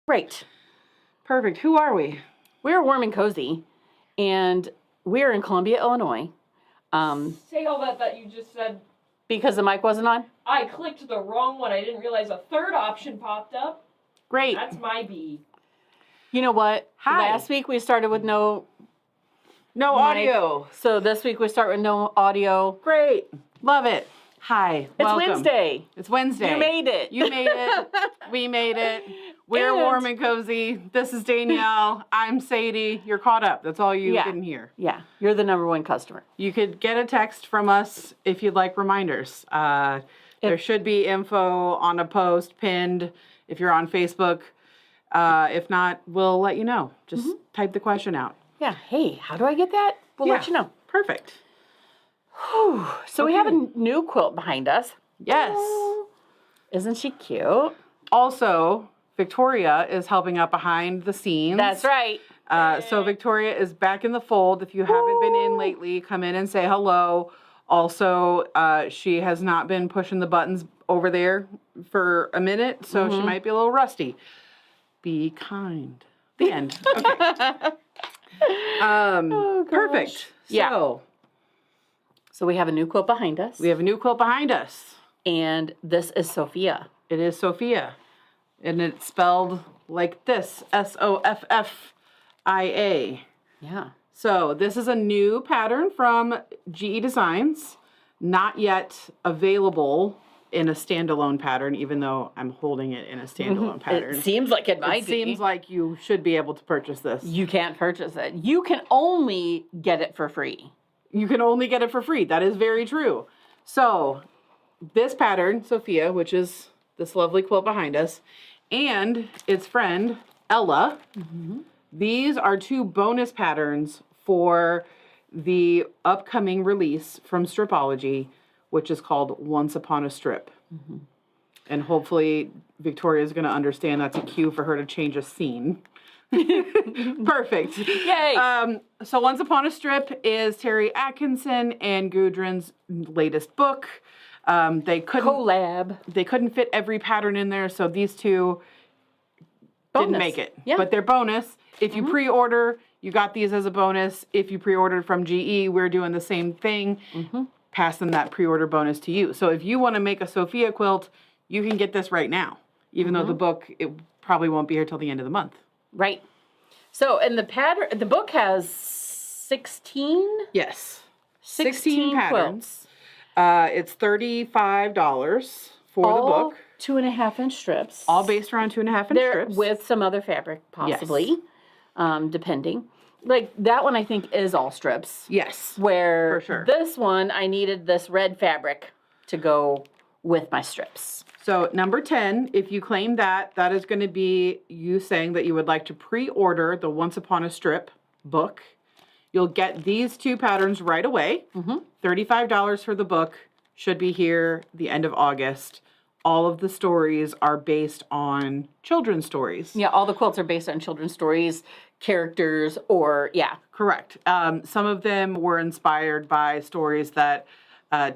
Great. Perfect. Who are we? We're Warm and Cozy, and we're in Columbia, Illinois. Say all that you just said. Because the mic wasn't on? I clicked the wrong one. I didn't realize a third option popped up. Great. That's my B. You know what? Hi. Last week we started with no audio. So this week we start with no audio. Great. Love it. Hi. It's welcome. Wednesday. It's Wednesday. You made it. You made it. We made it. We're And- Warm and Cozy. This is Danielle. I'm Sadie. You're caught up. That's all you didn't hear. Yeah, you're the #1 customer. You could get a text from us if you'd like reminders. There should be info on a post pinned if you're on Facebook. If not, we'll let you know. Just type the question out. Yeah. Hey, how do I get that? We'll let you know. Perfect. Whew. So we have a new quilt behind us. Yes. Isn't she cute? Also, Victoria is helping out behind the scenes. That's right. So Victoria is back in the fold. If you haven't been in lately, come in and say hello. Also, she has not been pushing the buttons over there for a minute, so she might be a little rusty. Be kind. The end. Okay. Perfect. Yeah. So we have a new quilt behind us. We have a new quilt behind us. And this is Sophia. It is Sophia. And it's spelled like this, Soffia. Yeah. So this is a new pattern from GE Designs, not yet available in a standalone pattern, even though I'm holding it in a standalone pattern. It seems like it might It be. seems like you should be able to purchase this. You can't purchase it. You can only get it for free. You can only get it for free. That is very true. So this pattern, Sophia, which is this lovely quilt behind us, and its friend, Ella, these are 2 bonus patterns for the upcoming release from Stripology, which is called Once Upon a Strip. And hopefully Victoria is going to understand that's a cue for her to change a scene. Perfect. Yay! So Once Upon a Strip is Terry Atkinson and Gudrun's latest book. They couldn't fit every pattern in there, so these 2 didn't make it. Yeah. But they're bonus. If you pre-order, you got these as a bonus. If you pre-ordered from GE, we're doing the same thing. Passing that pre-order bonus to you. So if you want to make a Sophia quilt, you can get this right now. Even though the book, it probably won't be here till the end of the month. Right. So, and the book has 16? Yes. 16 patterns. It's $35 for the book. 2.5-inch strips. All based around 2.5-inch strips. With some other fabric, possibly, depending. Like, that one, I think, is all strips. Yes. Where for sure. This one, I needed this red fabric to go with my strips. So number 10, if you claim that, that is going to be you saying that you would like to pre-order the Once Upon a Strip book. You'll get these 2 patterns right away. $35 for the book. Should be here the end of August. All of the stories are based on children's stories. Yeah, all the quilts are based on children's stories, characters, or, Correct. Some of them were inspired by stories that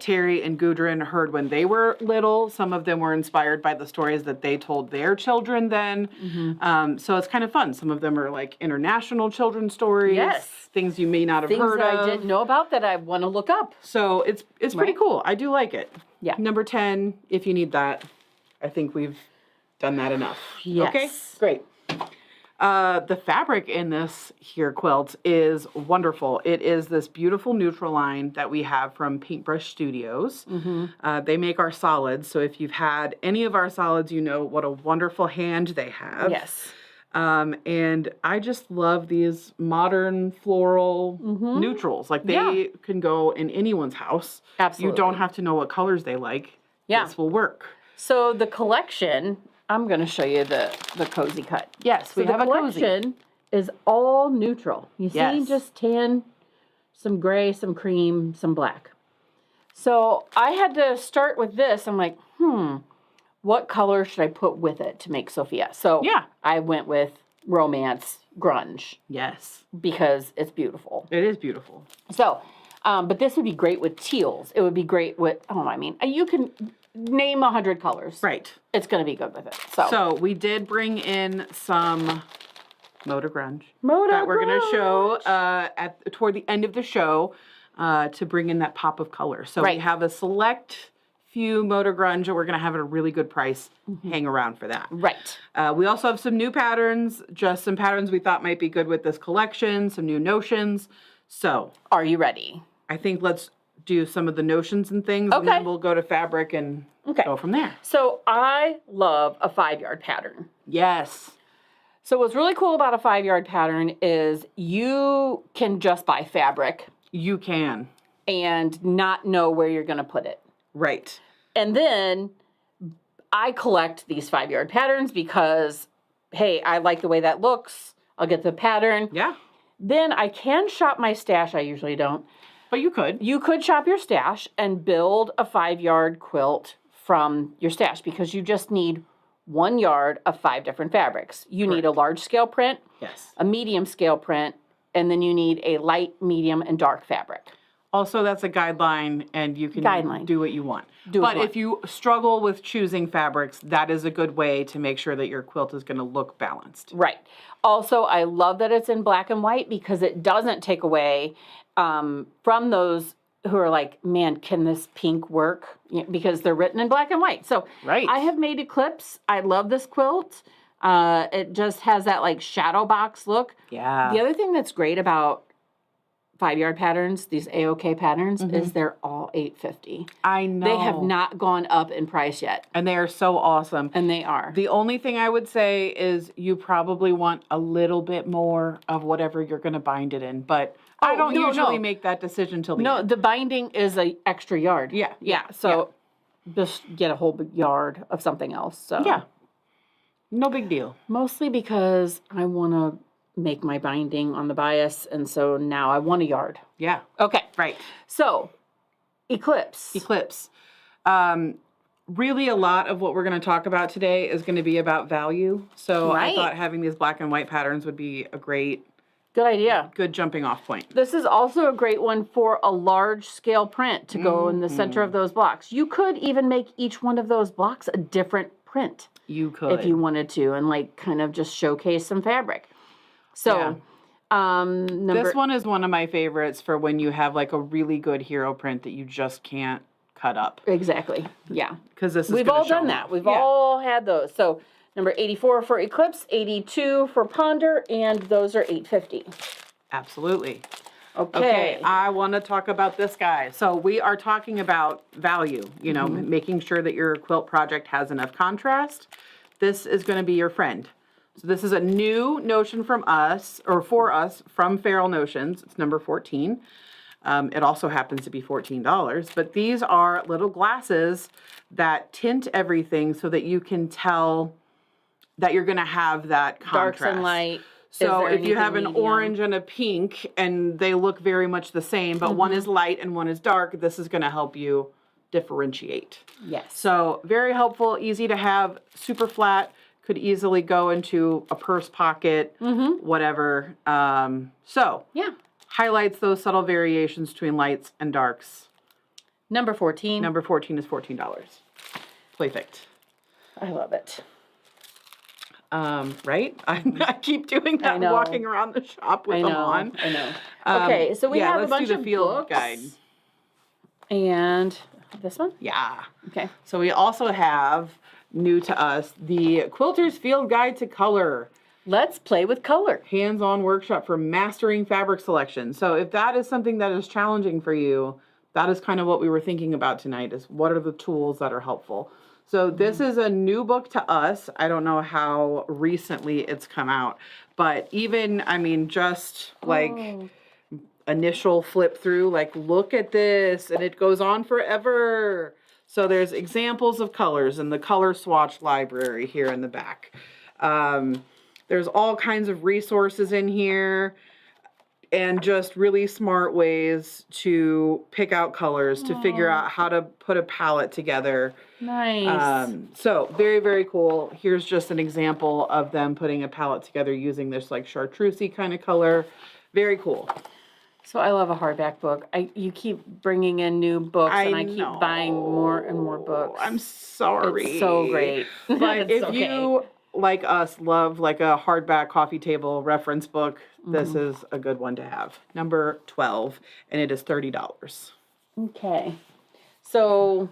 Terry and Gudrun heard when they were little. Some of them were inspired by the stories that they told their children then. So it's kind of fun. Some of them are like international children's stories. Yes. Things you may not have things heard that of. I didn't know about that I want to look up. So it's pretty cool. I do like it. Yeah. Number 10, if you need that, I think we've done that enough. Yes. Okay, great. The fabric in this here quilt is wonderful. It is this beautiful neutral line that we have from Paintbrush Studios. They make our solids, so if you've had any of our solids, you know what a wonderful hand they have. Yes. And I just love these modern floral neutrals. Like they can go in anyone's house. Absolutely. You don't have to know what colors they like. Yeah. This will work. So the collection, I'm going to show you the cozy cut. Yes, we have a cozy. The collection is all neutral. You see, Yes. just tan, some gray, some cream, some black. So I had to start with this. I'm like, what color should I put with it to make Sophia? So I went with romance grunge. Yes. Because it's beautiful. It is beautiful. So, but this would be great with teals. It would be great with, you can name 100 colors. Right. It's going to be good with it. So we did bring in some Motor Grunge that we're going to show toward the end of the show to bring in that pop of color. So we have a select few Motor Grunge that we're going to have at a really good price. Hang around for that. Right. We also have some new patterns, just some patterns we thought might be good with this collection, some new notions. So are you ready? I think let's do some of the notions and things, and then we'll go to fabric and go from there. So I love a 5-yard pattern. Yes. So what's really cool about a 5-yard pattern is you can just buy fabric. You can. And not know where you're going to put it. Right. And then I collect these 5-yard patterns because, hey, I like the way that looks. I'll get the pattern. Yeah. Then I can shop my stash. I usually don't. But you could. You could shop your stash and build a 5-yard quilt from your stash because you just need 1 yard of 5 different fabrics. You need a large scale print, a medium scale print, and then you need a light, medium, and dark fabric. Also, that's a guideline, and you can do what you want. But if you struggle with choosing fabrics, that is a good way to make sure that your quilt is going to look balanced. Right. Also, I love that it's in black and white because it doesn't take away from those who are like, man, can this pink work? Because they're written in black and white. So I have made Eclipse. I love this quilt. It just has that like shadow box look. Yeah. The other thing that's great about 5-yard patterns, these AOK patterns, is they're all $8.50. I know. They have not gone up in price yet. And they are so awesome. And they are. The only thing I would say is you probably want a little bit more of whatever you're going to bind it in. But I don't usually make that decision till the end. The binding is an extra yard. Yeah. So just get a whole big yard of something else. So yeah. No big deal. Mostly because I want to make my binding on the bias, and so now I want a yard. Yeah. Okay. Right. So, Eclipse. Really a lot of what we're going to talk about today is going to be about value. So I thought having these black and white patterns would be a great... Good idea. Good jumping off point. This is also a great one for a large scale print to go in the center of those blocks. You could even make each one of those blocks a different print. You could. If you wanted to, and like kind of just showcase some fabric. So, this one is one of my favorites for when you have like a really good hero print that you just can't cut up. Exactly. Yeah. Because this is we've all done that. We've all had those. So number 84 for Eclipse, 82 for Ponder, and those are $8.50. Absolutely. Okay. I want to talk about this guy. So we are talking about value, you know, making sure that your quilt project has enough contrast. This is going to be your friend. So this is a new notion from us, or for us, from Feral Notions. It's number 14. It also happens to be $14. But these are little glasses that tint everything so that you can tell that you're going to have that contrast. Darks and light. So if you have an orange and a pink and they look very much the same, but one is light and one is dark, this is going to help you differentiate. Yes. So very helpful, easy to have, super flat, could easily go into a purse pocket, whatever. Highlights those subtle variations between lights and darks. Number 14. Number 14 is $14. Perfect. I love it. Right? I keep doing that, walking around the shop with them on. I know. Okay, so we have a bunch of field guide. And this one? Yeah. Okay. So we also have, new to us, the Quilter's Field Guide to Color. Let's play with color. Hands-on workshop for mastering fabric selection. So if that is something that is challenging for you, that is kind of what we were thinking about tonight, is what are the tools that are helpful. So this is a new book to us. I don't know how recently it's come out, but even, I mean, just like initial flip through, like, look at this, and it goes on forever. So there's examples of colors in the color swatch library here in the back. There's all kinds of resources in here and just really smart ways to pick out colors, to figure out how to put a palette together. Nice. So very, very cool. Here's just an example of them putting a palette together using this like chartreusey kind of color. Very cool. So I love a hardback book. You keep bringing in new books, and I keep know. buying more and more books. I'm sorry. It's so great. But if you, like us, love like a hardback coffee table reference book, this is a good one to have. Number 12, and it is $30. Okay. So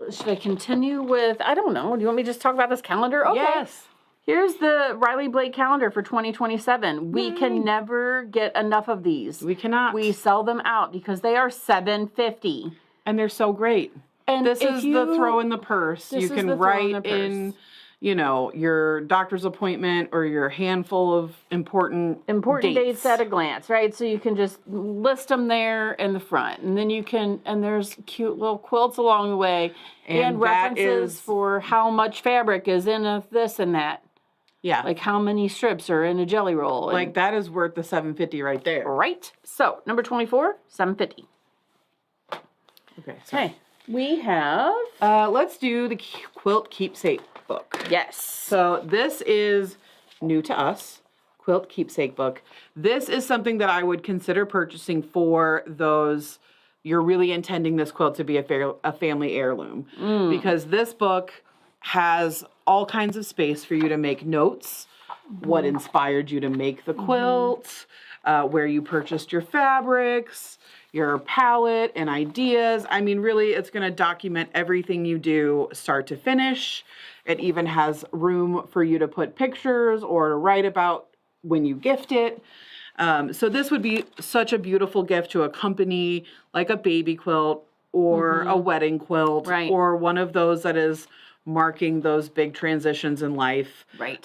should I continue with, I don't know. Do you want me to just talk about this calendar? Okay. Yes. Here's the Riley Blake calendar for 2027. We can never get enough of these. We cannot. We sell them out because they are $7.50. And they're so great. And this is the throw in the purse. You can write in, you know, your doctor's appointment or your handful of important dates at a glance, right? So you can just list them there in the front, and then you can, and there's cute little quilts along the way, and references for how much fabric is in this and that. Yeah. Like how many strips are in a jelly roll. Like that is worth the $7.50 right there. Right. So number 24, $7.50. Okay. We have. Let's do the Quilt Keepsake book. Yes. So this is new to us. Quilt Keepsake book. This is something that I would consider purchasing for those. You're really intending this quilt to be a family heirloom because this book has all kinds of space for you to make notes, what inspired you to make the quilt, where you purchased your fabrics, your palette and ideas. I mean, really, it's going to document everything you do start to finish. It even has room for you to put pictures or to write about when you gift it. So this would be such a beautiful gift to accompany like a baby quilt or a wedding quilt or one of those that is marking those big transitions in life. Right.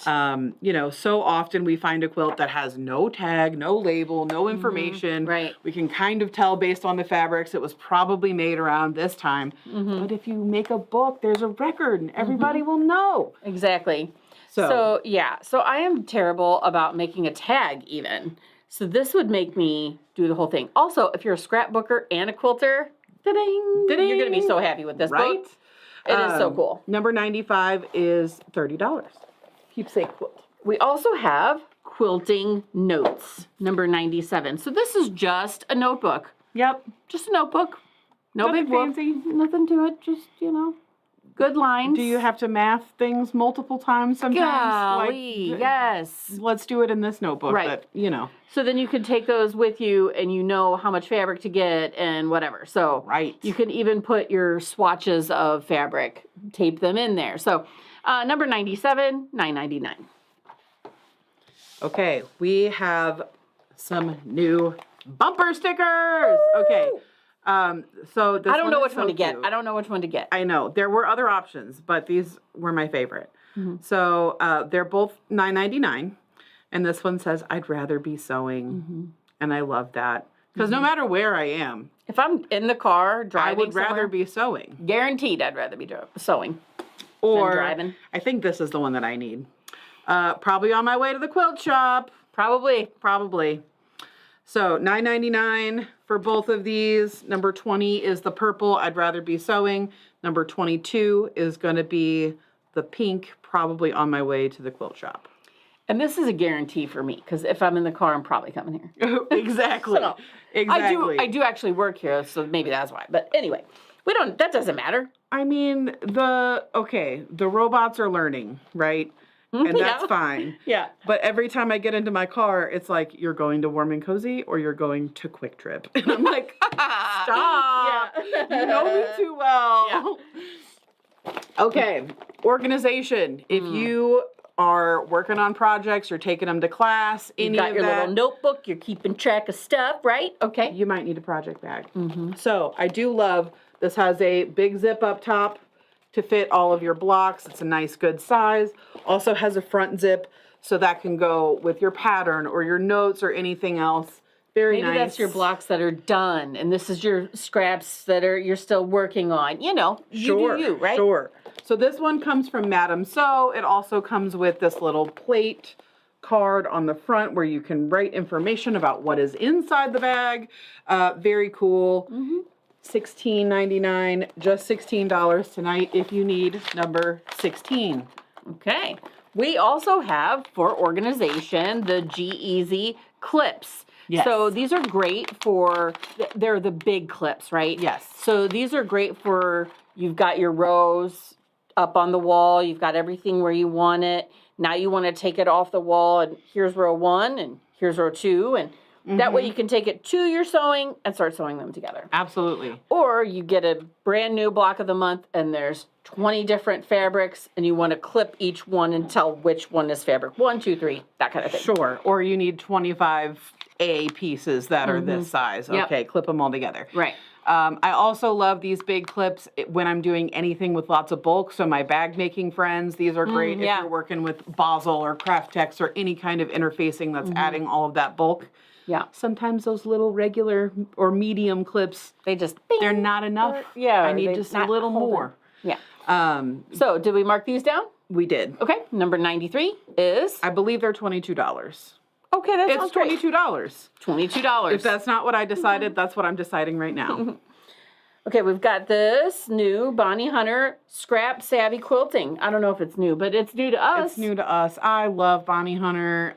You know, so often we find a quilt that has no tag, no label, no information. Right. We can kind of tell based on the fabrics it was probably made around this time. But if you make a book, there's a record and everybody will know. Exactly. So yeah. So I am terrible about making a tag even. So this would make me do the whole thing. Also, if you're a scrapbooker and a quilter, da-ding, you're going to be so happy with this book. It is so cool. Number 95 is $30. Keepsake quilt. We also have quilting notes, number 97. So this is just a notebook. Yep. Just a notebook. No Nothing big whoop. fancy. Nothing to it. Just, you know, good lines. Do you have to math things multiple times sometimes? Golly, yes. Let's do it in this notebook. Right. But, you know. So then you can take those with you and you know how much fabric to get and whatever. So you can even put your swatches of fabric, tape them in there. So number 97, $9.99. Okay, we have some new bumper stickers. Okay. So this I don't know which so one to get. cute. I don't know which one to get. I know. There were other options, but these were my favorite. So they're both $9.99. And this one says, I'd rather be sewing. And I love that. Because no matter where I am. If I'm in the car driving I would rather be sewing. Guaranteed I'd rather be sewing. Or than driving. I think this is the one that I need. Probably on my way to the quilt shop. Probably. So $9.99 for both of these. Number 20 is the purple, I'd rather be sewing. Number 22 is going to be the pink, probably on my way to the quilt shop. And this is a guarantee for me, because if I'm in the car, I'm probably coming here. Exactly. So, exactly. I do actually work here, so maybe that's why. But anyway, that doesn't matter. I mean, the robots are learning, right? And that's fine. Yeah. But every time I get into my car, it's like, you're going to Warm and Cozy or you're going to Quick Trip. And I'm like, stop. Yeah. You know me too well. Yeah. Okay. Organization. If you are working on projects, you're taking them to class, You got your little notebook, you're keeping track of stuff, right? Okay. You might need a project bag. So I do love, this has a big zip up top to fit all of your blocks. It's a nice, good size. Also has a front zip, so that can go with your pattern or your notes or anything else. Very nice. Maybe that's your blocks that are done, and this is your scraps that you're still working on. You know, you do you, right? Sure. So this one comes from Madame So. It also comes with this little plate card on the front where you can write information about what is inside the bag. Very cool. $16.99, just $16 tonight if you need number 16. Okay. We also have, for organization, the G-Easy clips. Yes. So these are great for, they're the big clips, right? Yes. So these are great for, you've got your rows up on the wall, you've got everything where you want it. Now you want to take it off the wall, and here's row 1 and here's row 2, and that way you can take it to your sewing and start sewing them together. Absolutely. Or you get a brand new block of the month and there's 20 different fabrics and you want to clip each one and tell which one is fabric 1, 2, 3, that kind of thing. Sure. Or you need 25 A pieces that are this size. Yep. Okay, clip them all together. Right. I also love these big clips when I'm doing anything with lots of bulk. So my bag making friends, these are great if you're working with Basel or Craft Tex or any kind of interfacing that's adding all of that bulk. Yeah. Sometimes those little regular or medium clips, they're not enough. I need just a little more. Yeah. So did we mark these down? We did. Okay. Number 93 is? I believe they're $22. Okay, that sounds great. It's $22. $22. If that's not what I decided, that's what I'm deciding right now. Okay, we've got this new Bonnie Hunter Scrap Savvy Quilting. I don't know if it's new, but it's new to us. It's new to us. I love Bonnie Hunter.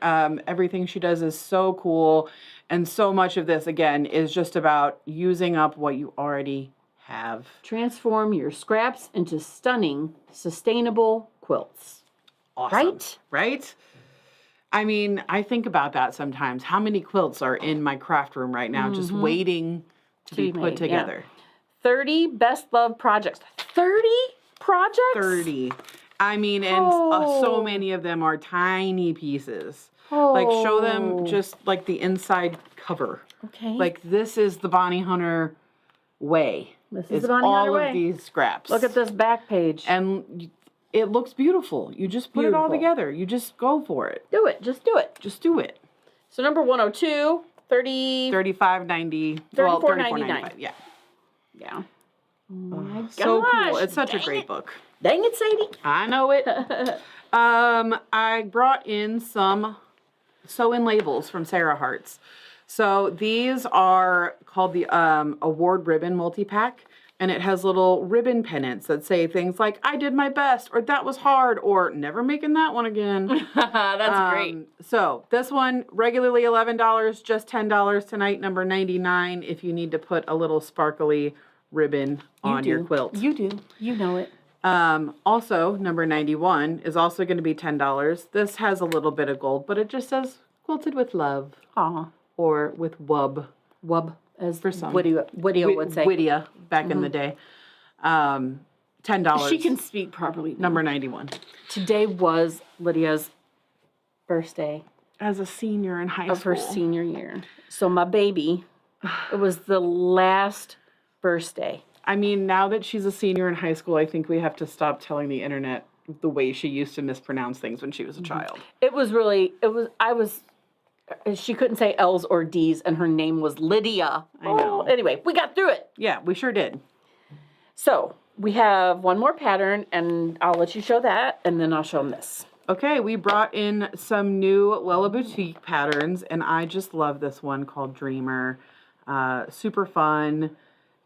Everything she does is so cool. And so much of this, again, is just about using up what you already have. Transform your scraps into stunning, sustainable quilts. Awesome. Right? Right? I mean, I think about that sometimes. How many quilts are in my craft room right now just waiting to be put together? 30 best loved projects. 30 projects? 30. I mean, and so many of them are tiny pieces. Like, show them just, like, the inside cover. Okay. Like, this is the Bonnie Hunter way. This is the Bonnie Hunter way. All of these scraps. Look at this back page. And it looks beautiful. You just put it all together. You just go for it. Do it. Just do it. Just do it. So number 102, 30... $35.90. $34.99. Yeah. Yeah. Oh my gosh. So cool. It's such a great book. Dang it, Sadie. I know it. I brought in some sew-in labels from Sarah Hart's. So these are called the Award Ribbon Multi-Pack, and it has little ribbon pennants that say things like, I did my best, or that was hard, or never making that one again. That's great. So this one, regularly $11, just $10 tonight, number 99, if you need to put a little sparkly ribbon on your quilt. You do. You know it. Also, number 91 is also going to be $10. This has a little bit of gold, but it just says quilted with love. Or with wub. Wub, as for some. Whittier would say. Whittier, back in the day. $10. She can speak properly. Number 91. Today was Lydia's first day. As a senior in high school. Of her senior year. So my baby, it was the last first day. I mean, now that she's a senior in high school, I think we have to stop telling the internet the way she used to mispronounce things when she was a child. She couldn't say L's or D's, and her name was Lydia. I know. Anyway, we got through it. Yeah, we sure did. So we have one more pattern, and I'll let you show that, and then I'll show them this. Okay, we brought in some new Lella Boutique patterns, and I just love this one called Dreamer. Super fun.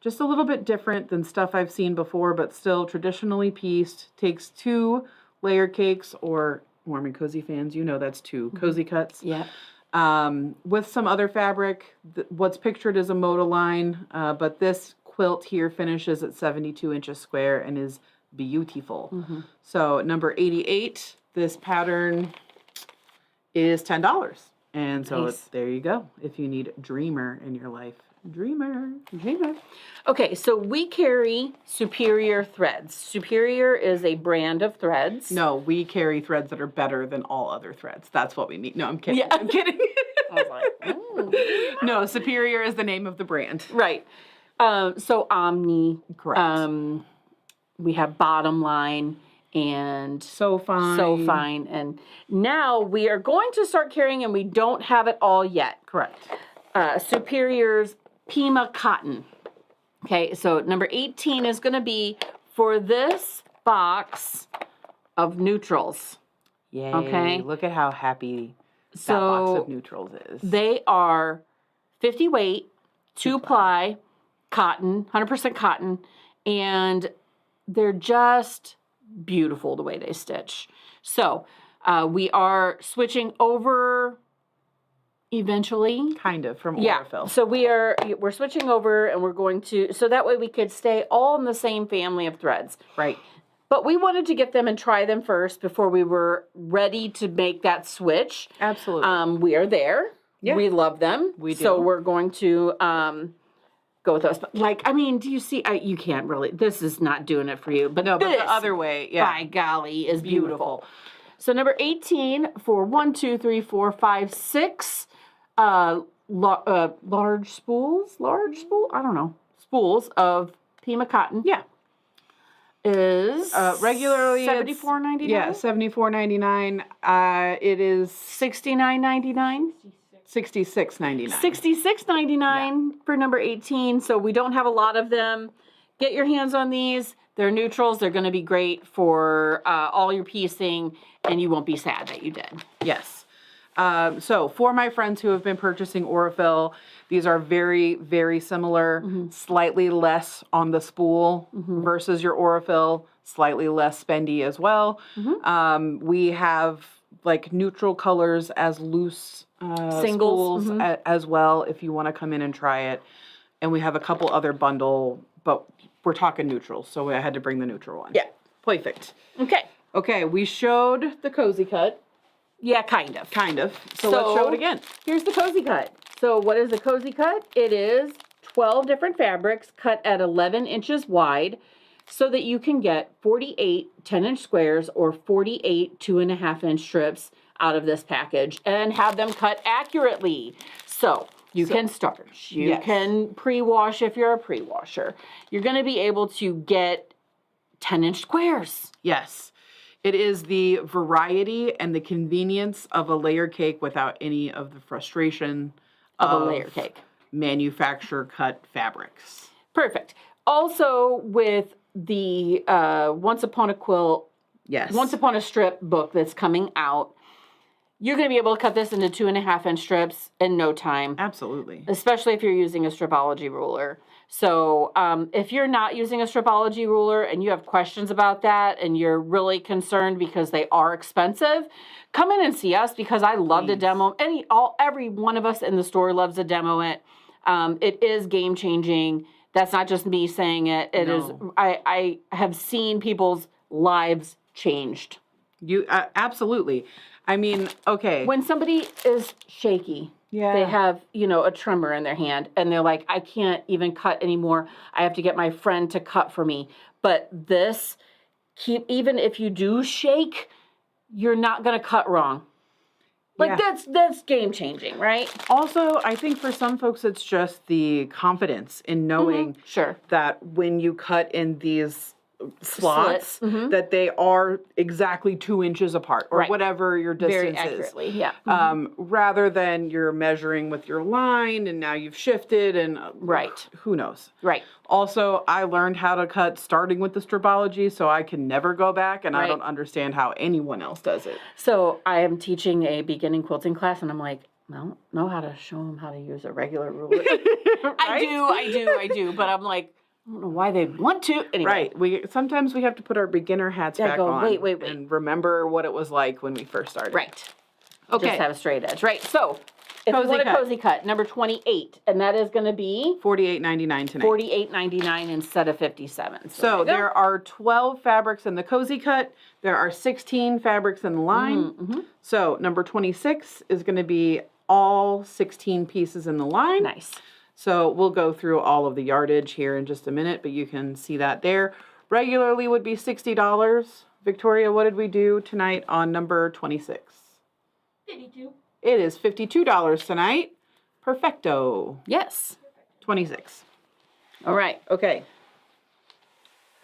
Just a little bit different than stuff I've seen before, but still traditionally pieced. Takes 2 layer cakes, or Warm and Cozy fans, you know that's 2 cozy cuts. Yeah. With some other fabric. What's pictured is a monoline, but this quilt here finishes at 72 inches square and is beautiful. So number 88, this pattern is $10. And so there you go. If you need Dreamer in your life. Dreamer. Okay, so we carry Superior threads. Superior is a brand of threads. No, we carry threads that are better than all other threads. That's what we mean. No, I'm kidding. Yeah. I'm kidding. I was like, ooh. No, Superior is the name of the brand. Right. So Omni. Correct. We have Bottom Line and So Fine. And now we are going to start carrying, and we don't have it all yet. Correct. Superior's Pima Cotton. Okay, so number 18 is going to be for this box of neutrals. Yay. Okay. Look at how happy that box of neutrals is. They are 50 weight, 2-ply cotton, 100% cotton, and they're just beautiful the way they stitch. So we are switching over eventually. Kind of, from Yeah. Aurifil. So we're switching over, and we're going to, so that way we could stay all in the same family of threads. Right. But we wanted to get them and try them first before we were ready to make that switch. Absolutely. We are there. Yeah. We love them. We do. So we're going to go with those. But like, I mean, do you see? You can't really. This is not doing it for you. But No, but this, the other way, yeah. by golly, is beautiful. So number 18 for 1, 2, 3, 4, 5, 6 large spools. Large spool? I don't know. Spools of Pima cotton. Yeah. Is regularly $74.99. Yeah, $74.99. It is $69.99. $66.99. $66.99 for number 18. So we don't have a lot of them. Get your hands on these. They're neutrals. They're going to be great for all your piecing, and you won't be sad that you did. Yes. So for my friends who have been purchasing Aurifil, these are very, very similar, slightly less on the spool versus your Aurifil, slightly less spendy as well. We have like neutral colors as loose Singles. spools as well if you want to come in and try it. And we have a couple other bundle, but we're talking neutrals, so I had to bring the neutral one. Yeah. Perfect. Okay. Okay, we showed the cozy cut. Yeah, kind of. Kind of. So let's show it again. Here's the cozy cut. So what is a cozy cut? It is 12 different fabrics cut at 11 inches wide so that you can get 48 10-inch squares or 48 2.5-inch strips out of this package and have them cut accurately. So you can starch. You can pre-wash if you're a pre-washer. You're going to be able to get 10-inch squares. Yes. It is the variety and the convenience of a layer cake without any of the frustration of a layer cake. Manufacturer cut fabrics. Perfect. Also with the Once Upon a Quilt, Once Upon a Strip book that's coming out, you're going to be able to cut this into 2.5-inch strips in no time. Absolutely. Especially if you're using a Stripology ruler. So if you're not using a Stripology ruler and you have questions about that and you're really concerned because they are expensive, come in and see us because I love to demo. Every one of us in the store loves to demo it. It is game changing. That's not just me saying it. It is. I have seen people's lives changed. You absolutely. I mean, okay. When somebody is shaky, they have, a tremor in their hand and they're like, I can't even cut anymore. I have to get my friend to cut for me. But this, even if you do shake, you're not going to cut wrong. Like that's game changing, right? Also, I think for some folks, it's just the confidence in knowing that when you cut in these slots, that they are exactly 2 inches apart or whatever your distance Very accurately, is. Rather than you're measuring with your line and now you've shifted and who knows. Right. Also, I learned how to cut starting with the Stripology, so I can never go back, and I don't understand how anyone else does it. So I am teaching a beginning quilting class, and I'm like, I don't know how to show them how to use a regular ruler. I do, but I'm like, I don't know why they want to. Anyway. Right. Sometimes we have to put our beginner hats back on. Wait. And remember what it was like when we first started. Right. Okay. Just have a straight edge. Right. So, if you want a cozy cut, number 28, and that is going to be $48.99 tonight. $48.99 instead of $57. So there are 12 fabrics in the cozy cut. There are 16 fabrics in the line. So number 26 is going to be all 16 pieces in the line. Nice. So we'll go through all of the yardage here in just a minute, but you can see that there. Regularly would be $60. Victoria, what did we do tonight on number 26? 52. It is $52 tonight. Perfecto. Yes. 26. All right. Okay.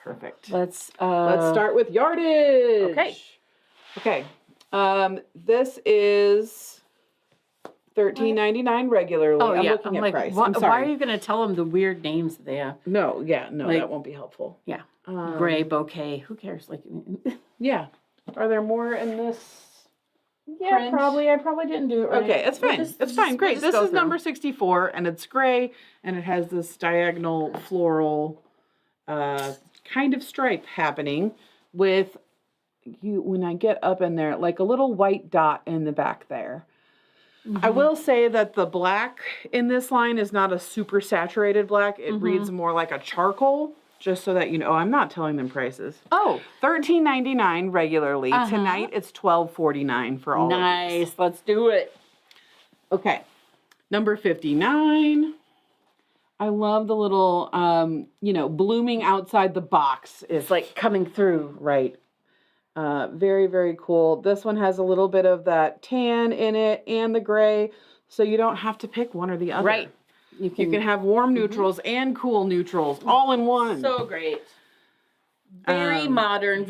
Perfect. Let's start with yardage. Okay. This is $13.99 regularly. Oh, I'm looking at price. I'm sorry. Why are you going to tell them the weird names they have? No, that won't be helpful. Yeah. Gray bouquet. Who cares? Like, yeah. Are there more in this? Yeah, print? probably. I probably didn't do it right. Okay, it's fine. It's fine. Great. This is number 64, and it's gray, and it has this diagonal floral kind of stripe happening with when I get up in there, like a little white dot in the back there. I will say that the black in this line is not a super saturated black. It reads more like a charcoal, just so that you know. I'm not telling them prices. Oh. $13.99 regularly. Tonight it's $12.49 for all of these. Nice. Let's do it. Okay. Number 59. I love the little, blooming outside the box. It's like coming through. Right. Very, very cool. This one has a little bit of that tan in it and the gray, so you don't have to pick one or the other. Right. You can have warm neutrals and cool neutrals all in one. So great. Very modern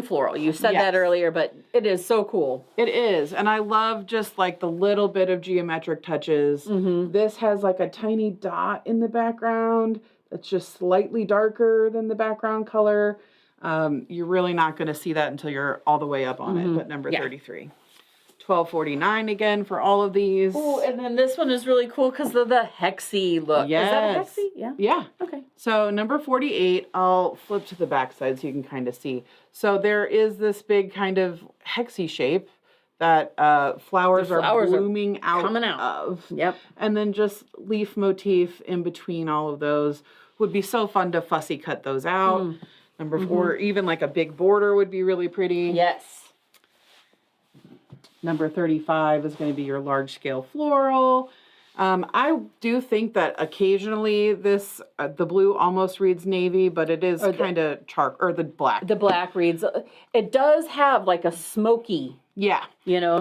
floral. You said that earlier, but it is so cool. It is. And I love just like the little bit of geometric touches. This has like a tiny dot in the background that's just slightly darker than the background color. You're really not going to see that until you're all the way up on it. But number 33. $12.49 again for all of these. Oh, and then this one is really cool because of the hexy look. Yes. Is that a hexy? Yeah. Yeah. Okay. So number 48, I'll flip to the back side so you can kind of see. So there is this big kind of hexy shape that flowers are blooming coming out of. Yep. And then just leaf motif in between all of those. Would be so fun to fussy cut those out. Number 4, even like a big border would be really pretty. Yes. Number 35 is going to be your large scale floral. I do think that occasionally this, the blue almost reads navy, but it is kind of or the black. The black reads, it does have like a smoky. Yeah.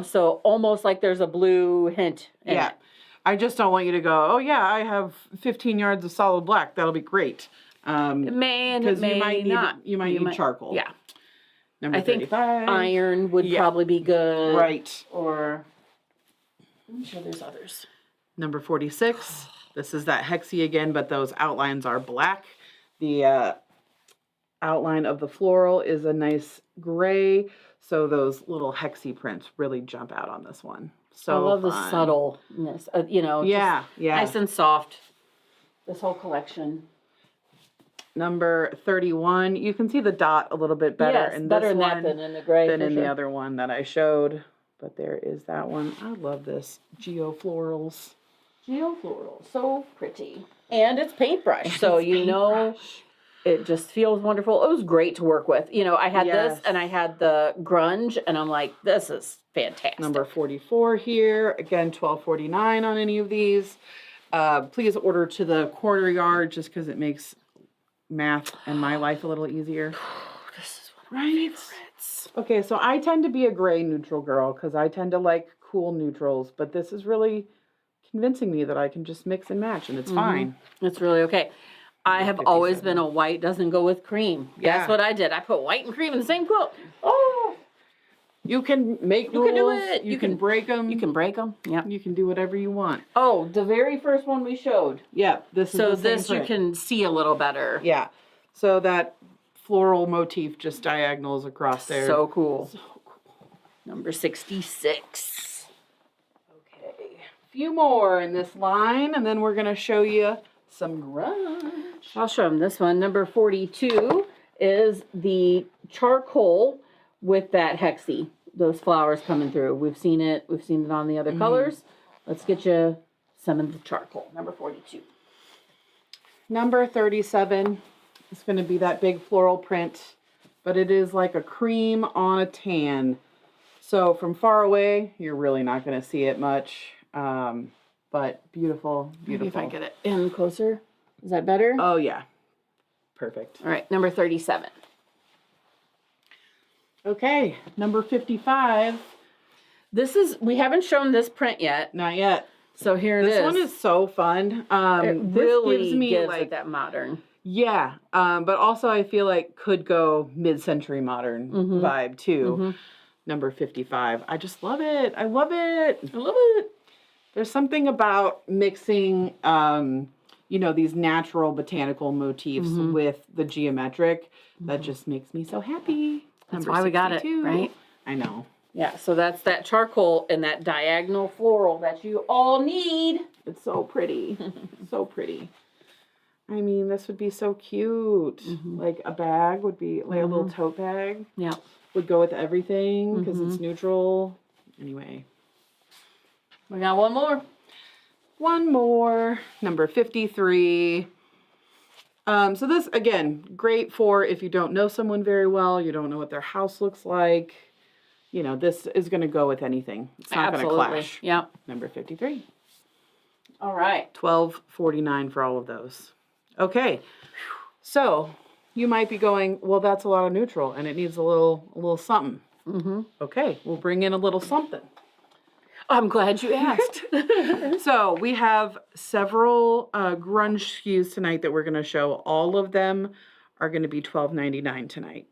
So almost like there's a blue hint in it. I just don't want you to go, oh yeah, I have 15 yards of solid black. That'll be great. It may and it may not. You might need charcoal. Yeah. Number I think 35. iron would probably be good. Right. Or, I'm sure there's others. Number 46. This is that hexy again, but those outlines are black. The outline of the floral is a nice gray. So those little hexy prints really jump out on this one. So I love fun. the subtleness. Yeah. Nice and soft. This whole collection. Number 31. You can see the dot a little bit better in better this in one that than in the gray. than in the other one that I showed. But there is that one. I love this Geo Florals. Geo Florals, so pretty. And it's paintbrush, so it just feels wonderful. It was great to work with. I had this and I had the grunge, and I'm like, this is fantastic. Number 44 here. Again, $12.49 on any of these. Please order to the quarter yard just because it makes math and my life a little easier. This is one of my favorites. Okay, so I tend to be a gray neutral girl because I tend to like cool neutrals, but this is really convincing me that I can just mix and match and it's fine. It's really okay. I have always been a white doesn't go with cream. Yeah. That's what I did. I put white and cream in the same quilt. Oh, you can make rules. You can do it. You can break them. You can break them. Yeah. You can do whatever you want. Oh, the very first one we showed. Yeah, this is so the same this print. you can see a little better. Yeah. So that floral motif just diagonals across there. So cool. So cool. Number 66. Okay. A few more in this line, and then we're going to show you some grunge. I'll show them this one. Number 42 is the charcoal with that hexy. Those flowers coming through. We've seen it. We've seen it on the other colors. Let's get you some of the charcoal. Number 42. Number 37 is going to be that big floral print, but it is like a cream on a tan. So from far away, you're really not going to see it much. But beautiful, beautiful. Maybe if I get it in closer. Is that better? Oh, yeah. Perfect. All right, number 37. Okay, number 55. We haven't shown this print yet. Not yet. So here it is. This one is so fun. It really gives me gives like it that modern. Yeah, but also I feel like could go mid-century modern vibe too. Number 55. I just love it. I love it. I love it. There's something about mixing, these natural botanical motifs with the geometric that just makes me so happy. That's why we got it, right? I know. Yeah, so that's that charcoal and that diagonal floral that you all need. It's so pretty. So pretty. I mean, this would be so cute. Like a bag would be, like a little tote bag. Yeah. Would go with everything because it's neutral. Anyway. We got one more. One more, number 53. So this, again, great for if you don't know someone very well, you don't know what their house looks like. You know, this is going to go with anything. It's not going to clash. Yeah. Number 53. All right. $12.49 for all of those. Okay. So you might be going, well, that's a lot of neutral and it needs a little something. Mm-hmm. Okay. We'll bring in a little something. I'm glad you asked. So we have several grunge SKUs tonight that we're going to show. All of them are going to be $12.99 tonight.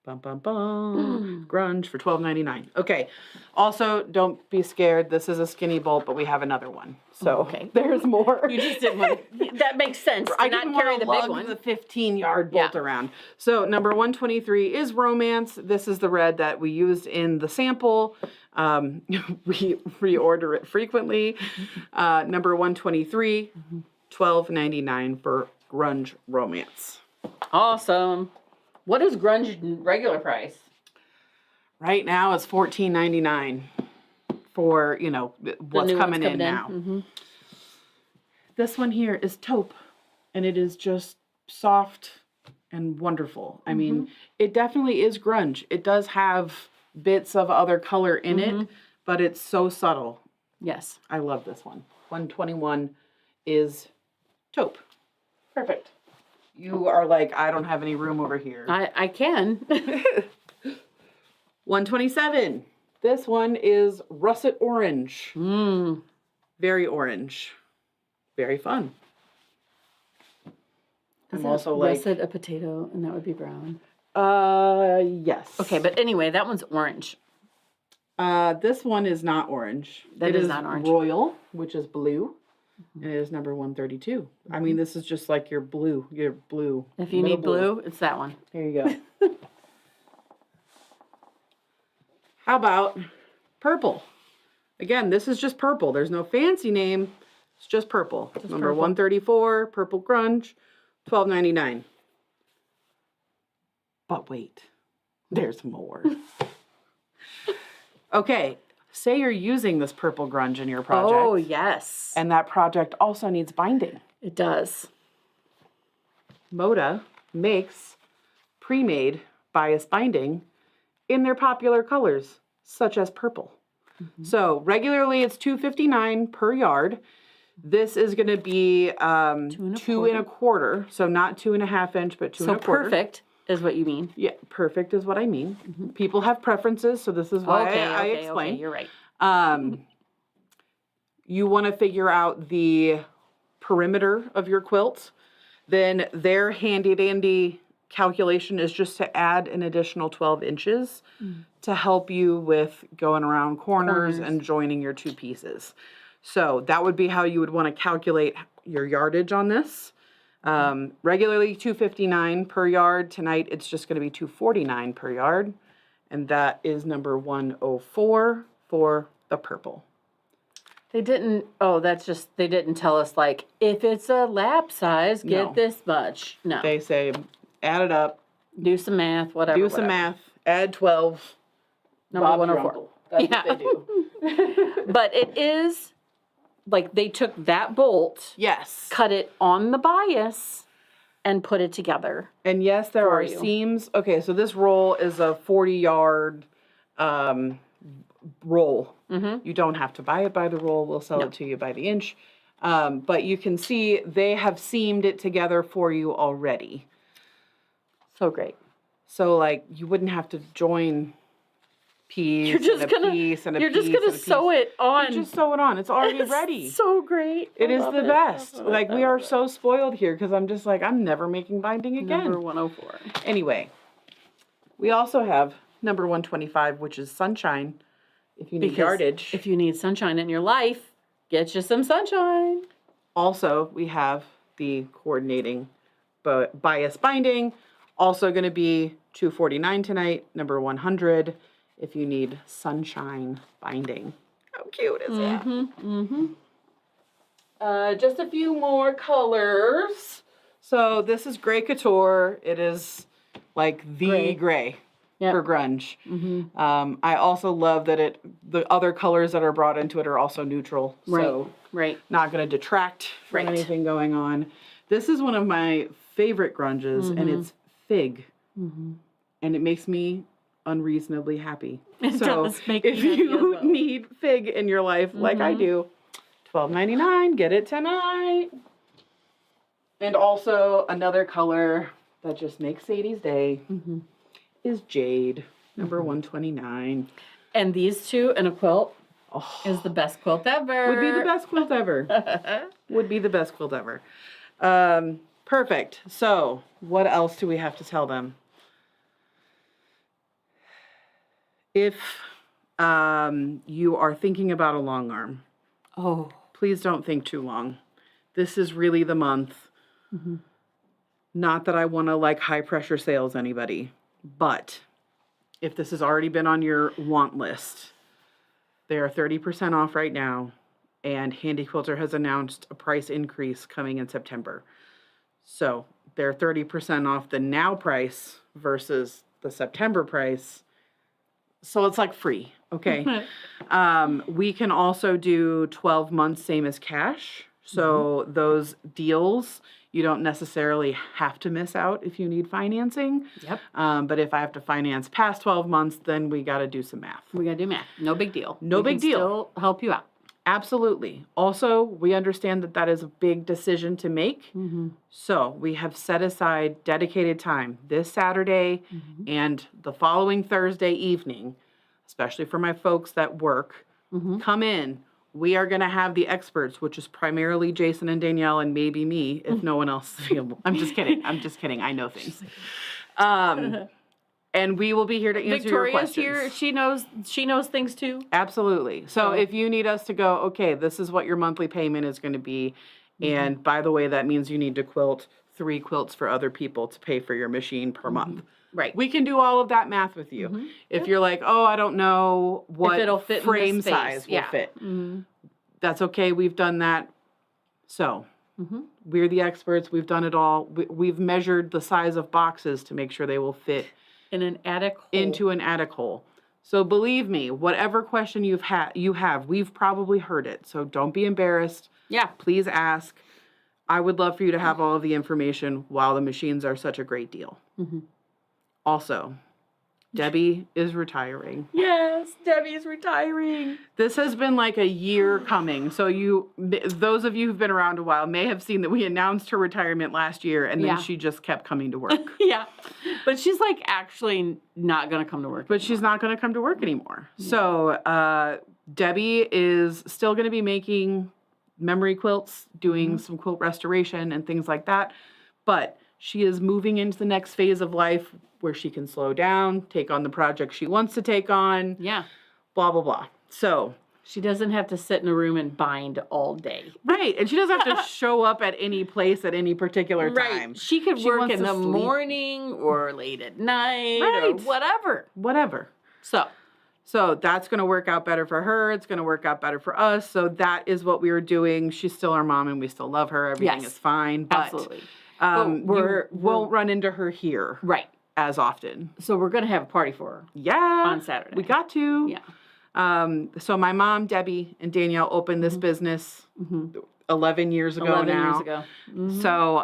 Bum, bum, bum. Grunge for $12.99. Okay. Also, don't be scared. This is a skinny bolt, but we have another one. So there's more. You just didn't want to, that makes sense. I didn't carry want to the big lug one. the 15-yard bolt around. So number 123 is Romance. This is the red that we used in the sample. We reorder it frequently. Number 123, $12.99 for Grunge Romance. Awesome. What is grunge regular price? Right now it's $14.99 for, you know, what's coming in now. Mm-hmm. This one here is taupe, and it is just soft and wonderful. I mean, it definitely is grunge. It does have bits of other color in it, but it's so subtle. Yes. I love this one. 121 is taupe. Perfect. You are like, I don't have any room over here. I can. 127. This one is russet orange. Very orange. Very fun. I'm also like russet a potato, and that would be brown. Yes. Okay, but anyway, that one's orange. This one is not orange. It is not orange. Royal, which is blue. And it is number 132. I mean, this is just like your blue. If you need blue, it's that one. Here you go. How about purple? Again, this is just purple. There's no fancy name. It's just purple. Number 134, purple grunge, $12.99. But wait, there's more. Okay. Say you're using this purple grunge in your project. Oh, yes. And that project also needs binding. It does. Moda makes pre-made bias binding in their popular colors, such as purple. So regularly it's $2.59 per yard. This is going to be 2 and a quarter. So not 2.5 inch, but 2 and a quarter. So perfect is what you mean. Yeah, perfect is what I mean. People have preferences, so this is why I explain. Okay, you're right. You want to figure out the perimeter of your quilt. Then their handy dandy calculation is just to add an additional 12 inches to help you with going around corners and joining your two pieces. So that would be how you would want to calculate your yardage on this. Regularly $2.59 per yard. Tonight it's just going to be $2.49 per yard. And that is number 104 for the purple. They didn't, they didn't tell us, like, if it's a lap size, get this much. No. They say, add it up. Do some math, whatever. Do some math. Add 12. Number 104. That's what they do. But it is, like, they took that bolt. Yes. Cut it on the bias and put it together. And yes, there are seams. Okay, so this roll is a 40-yard roll. You don't have to buy it by the roll. We'll sell it to you by the inch. But you can see they have seamed it together for you already. So great. So, like, you wouldn't have to join piece and a piece and a piece. You're just going to sew it on. You just sew it on. It's already ready. So great. It is the best. Like, we are so spoiled here because I'm just like, I'm never making binding again. Number 104. Anyway, we also have number 125, which is sunshine. If you need yardage. If you need sunshine in your life, get you some sunshine. Also, we have the coordinating bias binding. Also going to be $2.49 tonight, number 100, if you need sunshine binding. How cute is that? Just a few more colors. So this is Gray Couture. It is like the gray. for grunge. Mm-hmm. I also love that the other colors that are brought into it are also neutral. Right. So Right. not going to detract from Right. anything going on. This is one of my favorite grunges, and it's fig. Mm-hmm. And it makes me unreasonably happy. It So does make if me happy you as well. need fig in your life, like I do, $12.99, get it tonight. And also another color that just makes Sadie's day is jade, number 129. And these two in a quilt is the best quilt ever. Would be the best quilt ever. Would be the best quilt ever. Perfect. So what else do we have to tell them? If you are thinking about a long arm, please don't think too long. This is really the month. Not that I want to like high pressure sales anybody, but if this has already been on your want list, they are 30% off right now, and HandiQuilter has announced a price increase coming in September. So they're 30% off the now price versus the September price. So it's like free, okay? We can also do 12 months, same as cash. So those deals, you don't necessarily have to miss out if you need financing. Yep. But if I have to finance past 12 months, then we got to do some math. We got to do math. No big deal. No big deal. Still help you out. Absolutely. Also, we understand that that is a big decision to make. So we have set aside dedicated time this Saturday and the following Thursday evening, especially for my folks that work. Come in. We are going to have the experts, which is primarily Jason and Danielle and maybe me, if no one else is available. I'm just kidding. I'm just kidding. I know things. And we will be here to answer your questions. Victoria's here. She knows things too. Absolutely. So if you need us to go, okay, this is what your monthly payment is going to be. And by the way, that means you need to quilt 3 quilts for other people to pay for your machine per month. Right. We can do all of that math with you. If you're like, oh, I don't know what it'll fit frame in this space. size will fit. That's okay. We've done that. So we're the experts. We've done it all. We've measured the size of boxes to make sure they will fit in an attic hole. Into an attic hole. So believe me, whatever question you have, we've probably heard it. So don't be embarrassed. Yeah. Please ask. I would love for you to have all of the information while the machines are such a great deal. Also, Debbie is retiring. Yes, Debbie's retiring. This has been like a year coming. So those of you who've been around a while may have seen that we announced her retirement last year, and then she just kept coming to work. Yeah. But she's like actually not going to come to work. But she's not going to come to work anymore. So Debbie is still going to be making memory quilts, doing some quilt restoration and things like that. But she is moving into the next phase of life where she can slow down, take on the project she wants to take on. Yeah. Blah, blah, blah. So she doesn't have to sit in a room and bind all day. Right. And she doesn't have to show up at any place at any particular time. Right. She could work in the sleep. morning or late at night or whatever. Whatever. So that's going to work out better for her. It's going to work out better for us. So that is what we were doing. She's still our mom and we still love her. Everything is fine. But, absolutely. We won't run into her here. Right. As often. So we're going to have a party for her. Yeah. On Saturday. We got to. Yeah. So my mom, Debbie, and Danielle opened this business 11 years ago 11 now. years ago. So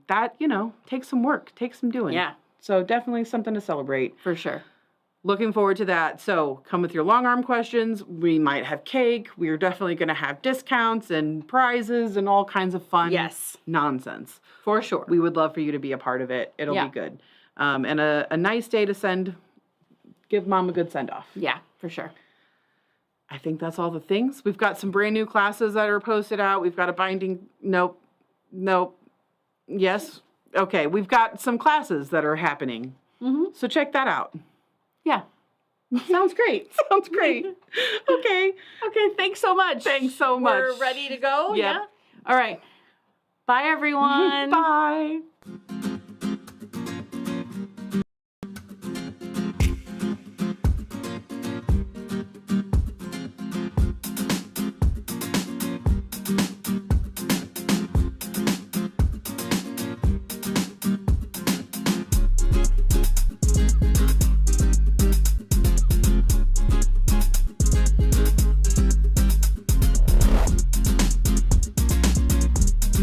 that, takes some work, takes some doing. Yeah. So definitely something to celebrate. For sure. Looking forward to that. So come with your long arm questions. We might have cake. We're definitely going to have discounts and prizes and all kinds of fun nonsense. For sure. We would love for you to be a part of it. It'll be good. And a nice day to give mom a good send off. Yeah, for sure. I think that's all the things. We've got some brand new classes that are posted out. We've got a binding. Nope. Yes. Okay. We've got some classes that are happening. So check that out. Yeah. Sounds great. Sounds great. Okay. Okay. Thanks so much. Thanks so much. We're ready to go? Yep. Yeah. All right. Bye, everyone. Bye.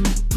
Bye.